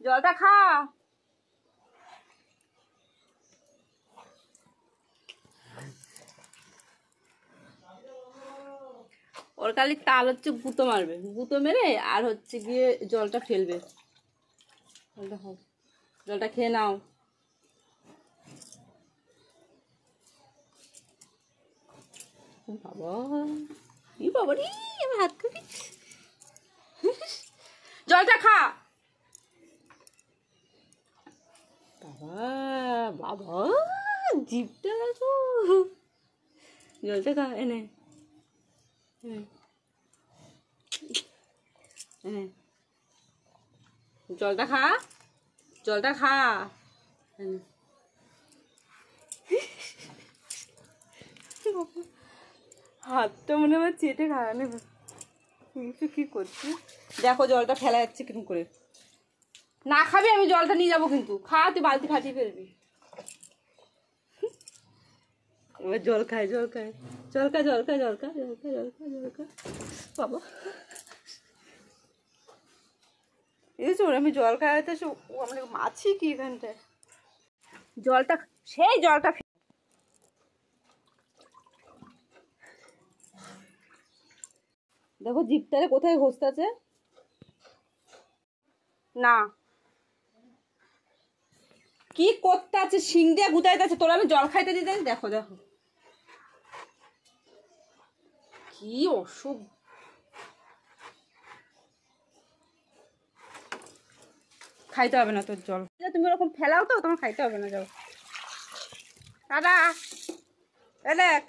জলটা খা। ওর খালি তাল হচ্ছে গুঁতো মারবে, গুঁতো মেরে আর হচ্ছে গিয়ে জলটা ফেলবে। জলটা খেয়ে নাও। বাবা ই বাবা রে, আমার হাত খাবি। জলটা খা। বাবা বাবা জিভটা দেখো। জলটা খা, এনে জলটা খা, জলটা খা। হাতটা মনে হয় চেটে খাওয়া নেবে। কি করছি দেখো, জলটা ফেলা যাচ্ছে কিরকম করে। না খাবি, আমি জলটা নিয়ে যাবো কিন্তু। খা, তুই বালতি ফাটিয়ে ফেলবি। এবার জল খায়, জল খায়, জল খা, জল খা, জল খা, জল খা, জল খা, জল খা। বাবা এই যে আমি জল খাওয়াতে আমরা মাছি কি এখানটায়। জলটা সেই জলটা দেখো জিভটারে কোথায় ঘষতেছে। না কি করতে আছে, শিং দিয়ে গুতাইতে আছে। তোরা আমি জল খাইতে দিতে। দেখো দেখো কি অসুখ। খাইতে হবে না তোর জল, তুমি ওরকম ফেলাও তো, তোমার খাইতে হবে না। যাও টাটা। এ দেখ